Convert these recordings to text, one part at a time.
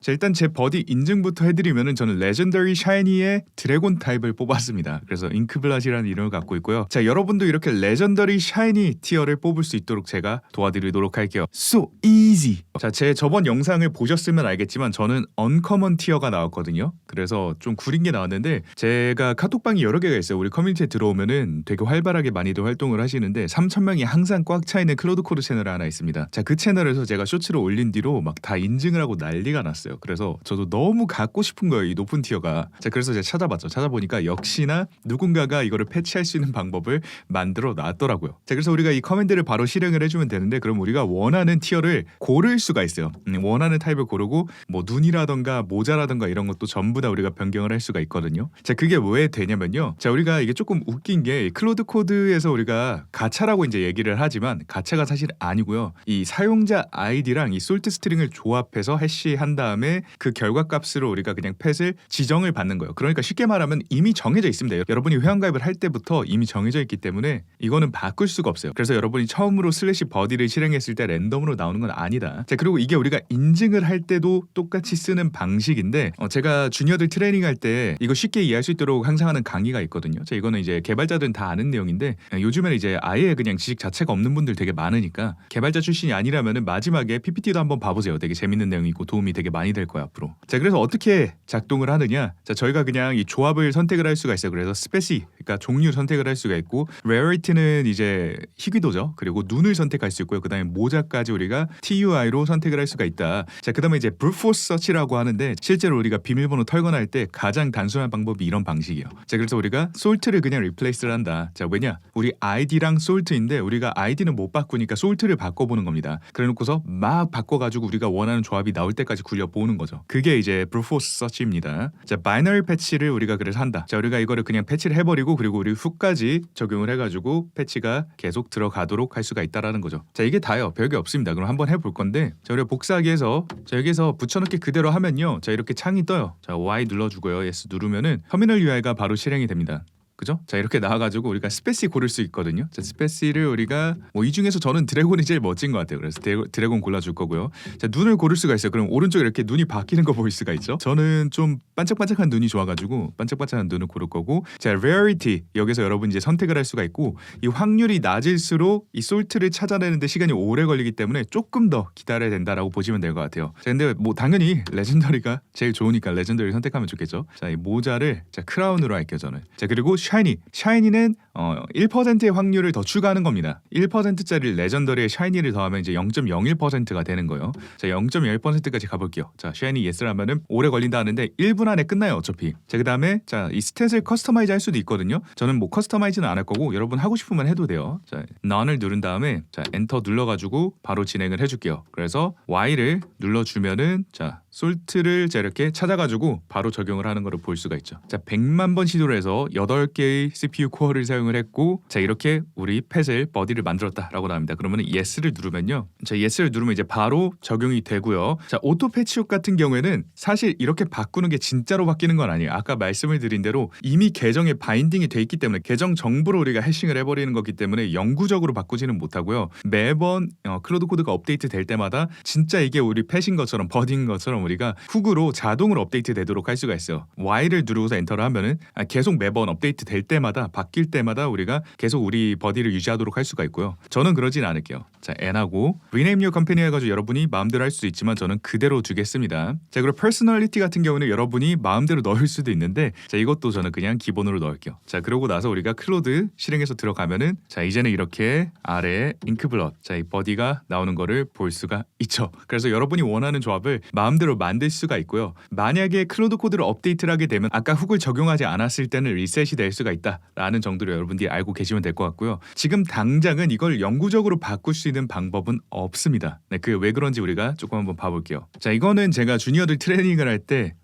자, 일단 제 버디 인증부터 해드리면은 저는 레전더리 샤이니의 드래곤 타입을 뽑았습니다. 그래서 잉크블랏이라는 이름을 갖고 있고요. 자, 여러분도 이렇게 레전더리 샤이니 티어를 뽑을 수 있도록 제가 도와드리도록 할게요. So easy. 자, 제 저번 영상을 보셨으면 알겠지만 저는 언커먼 티어가 나왔거든요. 그래서 좀 구린 게 나왔는데 제가 카톡방이 여러 개가 있어요. 우리 커뮤니티에 들어오면은 되게 활발하게 많이들 활동을 하시는데 3,000명이 항상 꽉 차 있는 클로드 코드 채널이 하나 있습니다. 자, 그 채널에서 제가 쇼츠를 올린 뒤로 막 다 인증을 하고 난리가 났어요. 그래서 저도 너무 갖고 싶은 거예요, 이 높은 티어가. 자, 그래서 제가 찾아봤죠. 찾아보니까 역시나 누군가가 이거를 패치할 수 있는 방법을 만들어 놨더라고요. 자, 그래서 우리가 이 커맨드를 바로 실행을 해주면 되는데, 그럼 우리가 원하는 티어를 고를 수가 있어요. 원하는 타입을 고르고 뭐 눈이라던가 모자라던가 이런 것도 전부 다 우리가 변경을 할 수가 있거든요. 자, 그게 왜 되냐면요. 자, 우리가 이게 조금 웃긴 게 클로드 코드에서 우리가 가차라고 이제 얘기를 하지만 가차가 사실 아니고요. 이 사용자 아이디랑 이 솔트 스트링을 조합해서 해시한 다음에 그 결과값으로 우리가 그냥 펫을 지정을 받는 거예요. 그러니까 쉽게 말하면 이미 정해져 있습니다. 여러분이 회원가입을 할 때부터 이미 정해져 있기 때문에 이거는 바꿀 수가 없어요. 그래서 여러분이 처음으로 슬래시 버디를 실행했을 때 랜덤으로 나오는 건 아니다. 자, 그리고 이게 우리가 인증을 할 때도 똑같이 쓰는 방식인데 제가 주니어들 트레이닝할 때 이거 쉽게 이해할 수 있도록 항상 하는 강의가 있거든요. 자, 이거는 이제 개발자들은 다 아는 내용인데 요즘에는 이제 아예 그냥 지식 자체가 없는 분들 되게 많으니까 개발자 출신이 아니라면은 마지막에 PPT도 한번 봐보세요. 되게 재밌는 내용이고 도움이 되게 많이 될 거예요 앞으로. 자, 그래서 어떻게 작동을 하느냐. 자, 저희가 그냥 이 조합을 선택을 할 수가 있어요. 그래서 스페시, 그러니까 종류 선택을 할 수가 있고, rarity는 이제 희귀도죠. 그리고 눈을 선택할 수 있고요. 그다음에 모자까지 우리가 TUI로 선택을 할 수가 있다. 자, 그다음에 이제 brute force search라고 하는데 실제로 우리가 비밀번호 털거나 할 때 가장 단순한 방법이 이런 방식이에요. 자, 그래서 우리가 salt를 그냥 replace를 한다. 자, 왜냐? 우리 id랑 salt인데 우리가 id는 못 바꾸니까 salt를 바꿔보는 겁니다. 그래놓고서 막 바꿔가지고 우리가 원하는 조합이 나올 때까지 굴려보는 거죠. 그게 이제 brute force search입니다. 자, 바이너리 패치를 우리가 그래서 한다. 자, 우리가 이거를 그냥 패치를 해버리고 그리고 우리 훅까지 적용을 해가지고 패치가 계속 들어가도록 할 수가 있다라는 거죠. 자, 이게 다요. 별게 없습니다. 그럼 한번 해볼 건데, 자, 우리가 복사하기 해서 자, 여기서 붙여넣기 그대로 하면요. 자, 이렇게 창이 떠요. 자, Y 눌러주고요. Yes 누르면은 터미널 UI가 바로 실행이 됩니다. 그죠? 자, 이렇게 나와가지고 우리가 스페시 고를 수 있거든요. 자, 스페시를 우리가 뭐 이 중에서 저는 드래곤이 제일 멋진 것 같아요. 그래서 드래곤 골라줄 거고요. 자, 눈을 고를 수가 있어요. 그럼 오른쪽에 이렇게 눈이 바뀌는 거 보일 수가 있죠. 저는 좀 반짝반짝한 눈이 좋아가지고 반짝반짝한 눈을 고를 거고, 자, rarity 여기서 여러분 이제 선택을 할 수가 있고, 이 확률이 낮을수록 이 솔트를 찾아내는데 시간이 오래 걸리기 때문에 조금 더 기다려야 된다라고 보시면 될 것 같아요. 자, 근데 뭐 당연히 레전더리가 제일 좋으니까 레전더리 선택하면 좋겠죠. 자, 이 모자를 자 크라운으로 할게요 저는. 자, 그리고 샤이니는 1%의 확률을 더 추가하는 겁니다. 1%짜리 레전더리에 샤이니를 더하면 이제 0.01%가 되는 거예요. 자, 0.01%까지 가볼게요. 자, 샤이니 예스를 하면은 오래 걸린다 하는데 1분 안에 끝나요 어차피. 자, 그 다음에 자, 이 스탯을 커스터마이즈 할 수도 있거든요. 저는 뭐 커스터마이즈는 안 할 거고 여러분 하고 싶으면 해도 돼요. 자, none을 누른 다음에 자, 엔터 눌러가지고 바로 진행을 해줄게요. 그래서 Y를 눌러주면은 자, 솔트를 자 이렇게 찾아가지고 바로 적용을 하는 거를 볼 수가 있죠. 자, 100만 번 시도를 해서 8개의 CPU 코어를 사용을 했고, 자, 이렇게 우리 펫을 버디를 만들었다라고 나옵니다. 그러면 yes를 누르면요. 자, yes를 누르면 이제 바로 적용이 되고요. 자, 오토 패치훅 같은 경우에는 사실 이렇게 바꾸는 게 진짜로 바뀌는 건 아니에요. 아까 말씀을 드린 대로 이미 계정에 바인딩이 돼 있기 때문에 계정 정보로 우리가 해싱을 해버리는 거기 때문에 영구적으로 바꾸지는 못하고요. 매번 클로드 코드가 업데이트 될 때마다 진짜 이게 우리 펫인 것처럼 버디인 것처럼 우리가 훅으로 자동으로 업데이트 되도록 할 수가 있어요. Y를 누르고서 엔터를 하면은 계속 매번 업데이트 될 때마다 바뀔 때마다 우리가 계속 우리 버디를 유지하도록 할 수가 있고요. 저는 그러진 않을게요. 자, N하고 Rename Your Company 해가지고 여러분이 마음대로 할 수도 있지만 저는 그대로 두겠습니다. 자, 그리고 Personality 같은 경우는 여러분이 마음대로 넣을 수도 있는데, 자, 이것도 저는 그냥 기본으로 넣을게요. 자, 그러고 나서 우리가 클로드 실행해서 들어가면은 자, 이제는 이렇게 아래에 잉크블럿, 자, 이 버디가 나오는 거를 볼 수가 있죠. 그래서 여러분이 원하는 조합을 마음대로 만들 수가 있고요. 만약에 클로드 코드를 업데이트를 하게 되면 아까 훅을 적용하지 않았을 때는 리셋이 될 수가 있다라는 정도로 여러분들이 알고 계시면 될 것 같고요. 지금 당장은 이걸 영구적으로 바꿀 수 있는 방법은 없습니다. 네, 그게 왜 그런지 우리가 조금 한번 봐볼게요. 자, 이거는 제가 주니어들 트레이닝을 할 때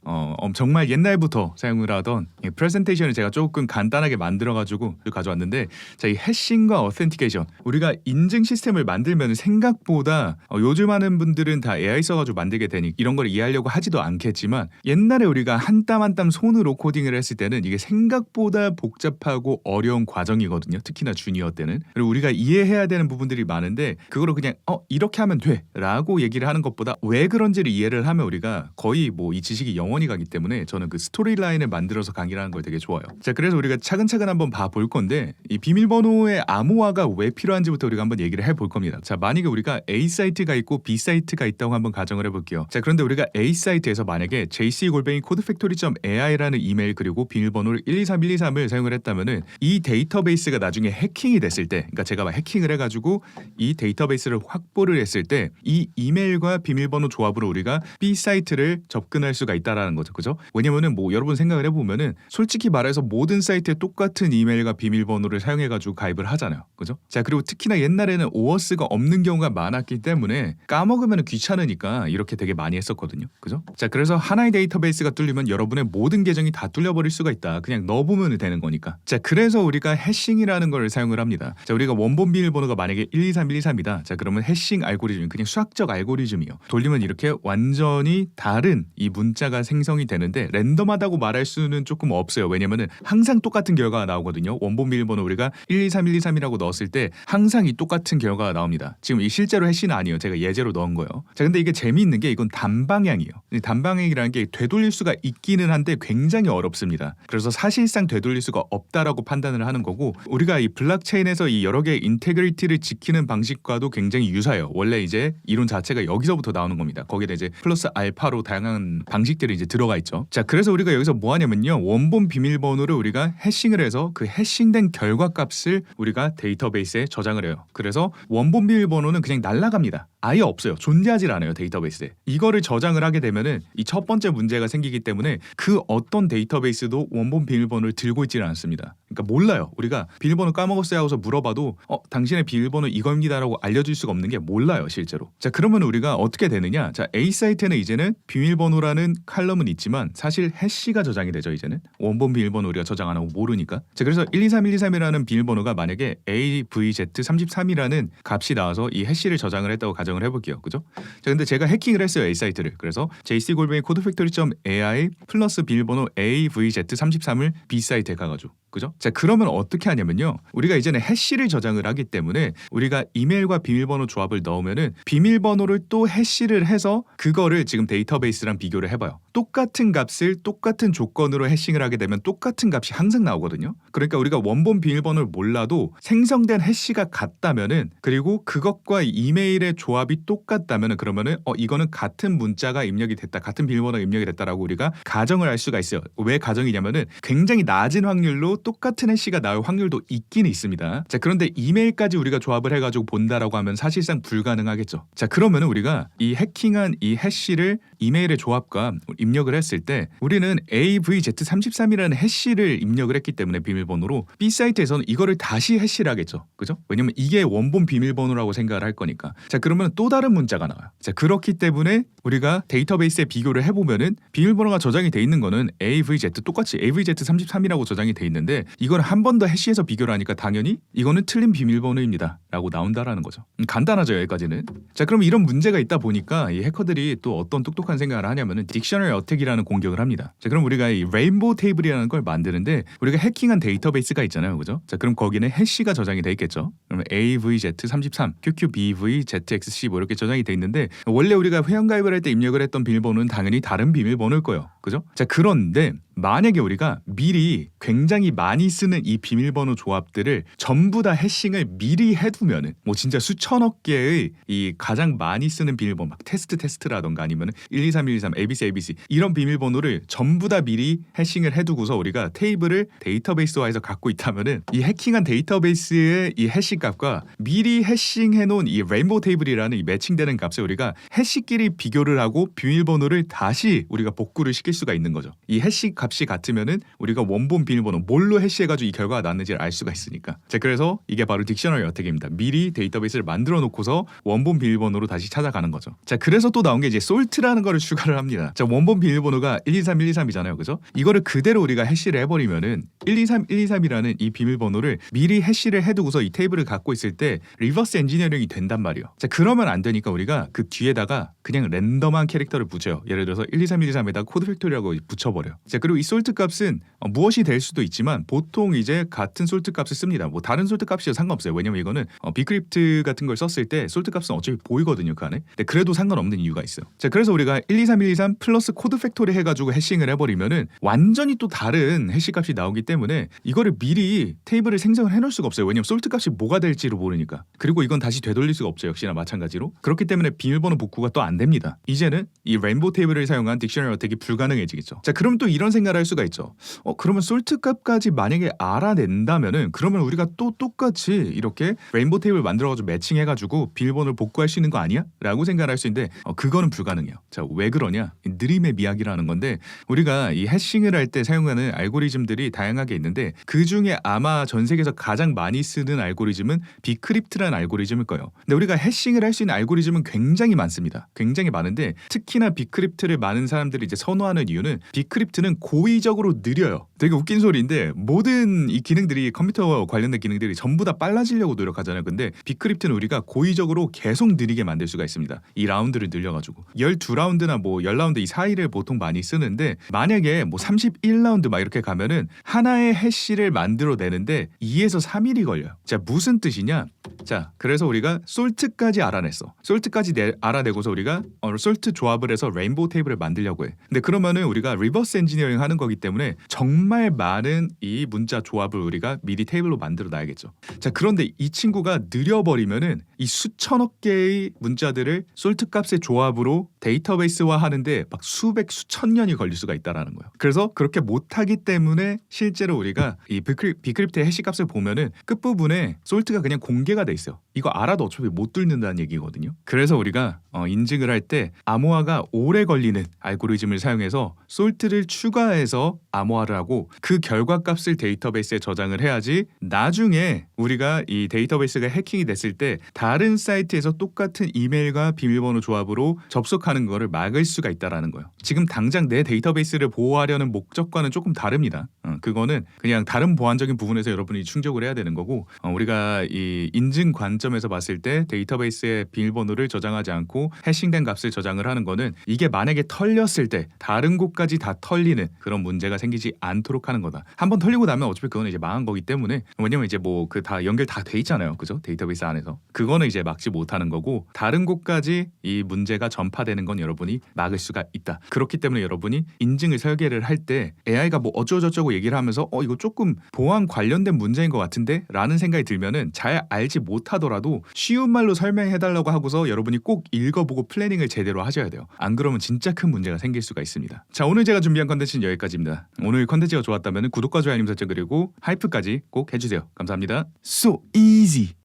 정말 옛날부터 사용을 하던 이 프레젠테이션을 제가 조금 간단하게 만들어가지고 가져왔는데, 자, 이 해싱과 어센티케이션, 우리가 인증 시스템을 만들면 생각보다 요즘 하는 분들은 다 AI 써가지고 만들게 되니 이런 걸 이해하려고 하지도 않겠지만, 옛날에 우리가 한 땀 한 땀 손으로 코딩을 했을 때는 이게 생각보다 복잡하고 어려운 어려운 과정이거든요. 특히나 주니어 때는. 그리고 우리가 이해해야 되는 부분들이 많은데 그거를 그냥 이렇게 하면 돼 라고 얘기를 하는 것보다 왜 그런지를 이해를 하면 우리가 거의 뭐 이 지식이 영원히 가기 때문에 저는 그 스토리라인을 만들어서 강의를 하는 걸 되게 좋아해요. 자, 그래서 우리가 차근차근 한번 봐볼 건데 이 비밀번호의 암호화가 왜 필요한지부터 우리가 한번 얘기를 해볼 겁니다. 자, 만약에 우리가 A 사이트가 있고 B 사이트가 있다고 한번 가정을 해볼게요. 자, 그런데 우리가 A 사이트에서 만약에 jc@codefactory.ai라는 이메일 그리고 비밀번호를 123 사용을 했다면은 이 데이터베이스가 나중에 해킹이 됐을 때, 그러니까 제가 막 해킹을 해가지고 이 데이터베이스를 확보를 했을 때 이 이메일과 비밀번호 조합으로 우리가 B 사이트를 접근할 수가 있다라는 거죠, 그죠? 왜냐면은 뭐 여러분 생각을 해보면은 솔직히 말해서 모든 사이트에 똑같은 이메일과 비밀번호를 사용해가지고 가입을 하잖아요, 그죠? 자, 그리고 특히나 옛날에는 OAuth가 없는 경우가 많았기 때문에 까먹으면 귀찮으니까 이렇게 되게 많이 했었거든요, 그죠? 자, 그래서 하나의 데이터베이스가 뚫리면 여러분의 모든 계정이 다 뚫려버릴 수가 있다. 그냥 넣어보면 되는 거니까. 자, 그래서 우리가 해싱이라는 걸 사용을 합니다. 자, 우리가 원본 비밀번호가 만약에 123 자, 그러면 해싱 알고리즘, 그냥 수학적 알고리즘이요. 돌리면 이렇게 완전히 다른 이 문자가 생성이 되는데 랜덤하다고 말할 수는 조금 없어요. 왜냐면은 항상 똑같은 결과가 나오거든요. 원본 비밀번호 우리가 123이라고 넣었을 때 항상 이 똑같은 결과가 나옵니다. 지금 이 실제로 해시는 아니에요. 제가 예제로 넣은 거예요. 자, 근데 이게 재미있는 게 이건 단방향이에요. 단방향이라는 게 되돌릴 수가 있기는 한데 굉장히 어렵습니다. 그래서 사실상 되돌릴 수가 없다라고 판단을 하는 거고, 우리가 이 블록체인에서 이 여러 개의 인테그리티를 지키는 방식과도 굉장히 유사해요. 원래 이제 이론 자체가 여기서부터 나오는 겁니다. 거기에 이제 플러스 알파로 다양한 방식들이 이제 들어가 있죠. 자, 그래서 우리가 여기서 뭐 하냐면요, 원본 비밀번호를 우리가 해싱을 해서 그 해싱된 결과 값을 우리가 데이터베이스에 저장을 해요. 그래서 원본 비밀번호는 그냥 날아갑니다. 아예 없어요. 존재하지 않아요, 데이터베이스에. 이거를 저장을 하게 되면은 이 첫 번째 문제가 생기기 때문에 그 어떤 데이터베이스도 원본 비밀번호를 들고 있지는 않습니다. 그러니까 몰라요. 우리가 비밀번호 까먹었어요 하고서 물어봐도 당신의 비밀번호 이겁니다라고 알려줄 수가 없는 게 몰라요, 실제로. 자, 그러면 우리가 어떻게 되느냐? 자, A 사이트는 이제는 비밀번호라는 칼럼은 있지만 사실 해시가 저장이 되죠. 이제는 원본 비밀번호 우리가 저장 안 하고 모르니까. 자, 그래서 123이라는 비밀번호가 만약에 AVZ33이라는 값이 나와서 이 해시를 저장을 했다고 가정을 해볼게요, 그죠? 자, 근데 제가 해킹을 했어요, A 사이트를. 그래서 jc@codefactory.ai 플러스 비밀번호 AVZ33을 B 사이트에 가가지고, 그죠? 자, 그러면 어떻게 하냐면요, 우리가 이제는 해시를 저장을 하기 때문에 우리가 이메일과 비밀번호 조합을 넣으면은 비밀번호를 또 해시를 해서 그거를 지금 데이터베이스랑 비교를 해봐요. 똑같은 값을 똑같은 조건으로 해싱을 하게 되면 똑같은 값이 항상 나오거든요. 그러니까 우리가 원본 비밀번호를 몰라도 생성된 해시가 같다면은, 그리고 그것과 이메일의 조합이 똑같다면은, 그러면은 이거는 같은 문자가 입력이 됐다, 같은 비밀번호가 입력이 됐다라고 우리가 가정을 할 수가 있어요. 왜 가정이냐면은 굉장히 낮은 확률로 똑같은 해시가 나올 확률도 있긴 있습니다. 자, 그런데 이메일까지 우리가 조합을 해가지고 본다라고 하면 사실상 불가능하겠죠. 자, 그러면은 우리가 이 해킹한 이 해시를 이메일의 조합과 입력을 했을 때 우리는 AVZ33이라는 해시를 입력을 했기 때문에 비밀번호로 B 사이트에서는 이거를 다시 해시를 하겠죠, 그죠? 왜냐면 이게 원본 비밀번호라고 생각을 할 거니까. 자, 그러면 또 다른 문자가 나와요. 자, 그렇기 때문에 우리가 데이터베이스에 비교를 해보면은 비밀번호가 저장이 돼 있는 거는 AVZ 똑같이 AVZ33이라고 저장이 돼 있는데 이걸 한 번 더 해시해서 비교를 하니까 당연히 이거는 틀린 비밀번호입니다 라고 나온다라는 거죠. 간단하죠, 여기까지는. 자, 그럼 이런 문제가 있다 보니까 이 해커들이 또 어떤 똑똑한 생각을 하냐면은 딕셔너리 어택이라는 공격을 합니다. 자, 그럼 우리가 이 레인보우 테이블이라는 걸 만드는데 우리가 해킹한 데이터베이스가 있잖아요, 그죠? 자, 그럼 거기는 해시가 저장이 돼 있겠죠. 그러면 AVZ33, QQBVZXC 뭐 이렇게 저장이 돼 있는데 원래 우리가 회원가입을 할 때 입력을 했던 비밀번호는 당연히 다른 비밀번호일 거예요, 그죠? 자, 그런데 만약에 우리가 미리 굉장히 많이 쓰는 이 비밀번호 조합들을 전부 다 해싱을 미리 해두면은 뭐 진짜 수천억 개의 이 가장 많이 쓰는 비밀번호 막 테스트라던가 아니면 123 ABC 이런 비밀번호를 전부 다 미리 해싱을 해두고서 우리가 테이블을 데이터베이스화해서 갖고 있다면은 이 해킹한 데이터베이스의 이 해시 값과 미리 해싱해놓은 이 레인보우 테이블이라는 이 매칭되는 값을 우리가 해시끼리 비교를 하고 비밀번호를 다시 우리가 복구를 시킬 수가 있는 거죠. 이 해시 값이 같으면은 우리가 원본 비밀번호 뭘로 해시해가지고 이 결과가 나왔는지를 알 수가 있으니까. 자, 그래서 이게 바로 딕셔너리 어택입니다. 미리 데이터베이스를 만들어 놓고서 원본 비밀번호로 다시 찾아가는 거죠. 자, 그래서 또 나온 게 이제 솔트라는 거를 추가를 합니다. 자, 원본 비밀번호가 123이잖아요, 그죠? 이거를 그대로 우리가 해시를 해버리면은 123이라는 이 비밀번호를 미리 해시를 해두고서 이 테이블을 갖고 있을 때 리버스 엔지니어링이 된단 말이에요. 자, 그러면 안 되니까 우리가 그 뒤에다가 그냥 랜덤한 캐릭터를 붙여요. 예를 들어서 123에다가 코드 팩토리라고 붙여버려요. 자, 그리고 이 솔트 값은 무엇이 될 수도 있지만 보통 이제 같은 솔트 값을 씁니다. 뭐 다른 솔트 값이어도 상관없어요. 왜냐면 이거는 비크립트 같은 걸 썼을 때 솔트 값은 어차피 보이거든요, 그 안에. 근데 그래도 상관없는 이유가 있어요. 자, 그래서 우리가 123 플러스 코드 팩토리 해가지고 해싱을 해버리면은 완전히 또 다른 해시 값이 나오기 때문에 이거를 미리 테이블을 생성을 해놓을 수가 없어요. 왜냐면 솔트 값이 뭐가 될지를 모르니까. 그리고 이건 다시 되돌릴 수가 없죠. 역시나 마찬가지로. 그렇기 때문에 비밀번호 복구가 또 안 됩니다. 이제는 이 레인보우 테이블을 사용한 딕셔너리 어택이 불가능해지겠죠. 자, 그럼 또 이런 생각을 할 수가 있죠. 그러면 솔트 값까지 만약에 알아낸다면은 그러면 우리가 또 똑같이 이렇게 레인보우 테이블 만들어가지고 매칭해가지고 비밀번호를 복구할 수 있는 거 아니야? 라고 생각을 할 수 있는데 그거는 불가능해요. 자, 왜 그러냐? 느림의 미학이라는 건데 우리가 이 해싱을 할 때 사용하는 알고리즘들이 다양하게 있는데 그 중에 아마 전 세계에서 가장 많이 쓰는 알고리즘은 비크립트라는 알고리즘일 거예요. 근데 우리가 해싱을 할 수 있는 알고리즘은 굉장히 많습니다. 굉장히 많은데 특히나 비크립트를 많은 사람들이 이제 선호하는 이유는 비크립트는 고의적으로 느려요. 되게 웃긴 소리인데 모든 이 기능들이 컴퓨터 관련된 기능들이 전부 다 빨라지려고 노력하잖아요. 근데 비크립트는 우리가 고의적으로 계속 느리게 만들 수가 있습니다. 이 라운드를 늘려가지고 12라운드나 뭐 10라운드 이 사이를 보통 많이 쓰는데 만약에 뭐 31라운드 막 이렇게 가면은 하나의 해시를 만들어내는데 2에서 3일이 걸려요. 자, 무슨 뜻이냐? 자, 그래서 우리가 솔트까지 알아냈어. 솔트까지 알아내고서 우리가 솔트 조합을 해서 레인보우 테이블을 만들려고 해. 근데 그러면은 우리가 리버스 엔지니어링 하는 거기 때문에 정말 많은 이 문자 조합을 우리가 미리 테이블로 만들어 놔야겠죠. 자, 그런데 이 친구가 느려버리면은 이 수천억 개의 문자들을 솔트 값의 조합으로 데이터베이스화 하는데 막 수백 수천 년이 걸릴 수가 있다라는 거예요. 그래서 그렇게 못하기 때문에 실제로 우리가 이 비크립트의 해시 값을 보면은 끝부분에 솔트가 그냥 공개가 돼 있어요. 이거 알아도 어차피 못 뚫는다는 얘기거든요. 그래서 우리가 인증을 할 때 암호화가 오래 걸리는 알고리즘을 사용해서 솔트를 추가해서 암호화를 하고 그 결과값을 데이터베이스에 저장을 해야지 나중에 우리가 이 데이터베이스가 해킹이 됐을 때 다른 사이트에서 똑같은 이메일과 비밀번호 조합으로 접속하는 거를 막을 수가 있다라는 거예요. 지금 당장 내 데이터베이스를 보호하려는 목적과는 조금 다릅니다. 그거는 그냥 다른 보안적인 부분에서 여러분이 충족을 해야 되는 거고 우리가 이 인증 관점에서 봤을 때 데이터베이스의 비밀번호를 저장하지 않고 해싱된 값을 저장을 하는 거는 이게 만약에 털렸을 때 다른 곳까지 다 털리는 그런 문제가 생기지 않도록 하는 거다. 한번 털리고 나면 어차피 그거는 이제 망한 거기 때문에 왜냐면 이제 뭐 그 다 연결 다 돼 있잖아요. 그죠? 데이터베이스 안에서. 그거는 이제 막지 못하는 거고 다른 곳까지 이 문제가 전파되는 건 여러분이 막을 수가 있다. 그렇기 때문에 여러분이 인증을 설계를 할 때 AI가 뭐 어쩌고저쩌고 얘기를 하면서 이거 조금 보안 관련된 문제인 것 같은데? 라는 생각이 들면은 잘 알지 못하더라도 쉬운 말로 설명해달라고 하고서 여러분이 꼭 읽어보고 플래닝을 제대로 하셔야 돼요. 안 그러면 진짜 큰 문제가 생길 수가 있습니다. 자, 오늘 제가 준비한 컨텐츠는 여기까지입니다. 오늘 컨텐츠가 좋았다면 구독과 좋아요 알림 설정 그리고 하이프까지 꼭 해주세요. 감사합니다. So easy.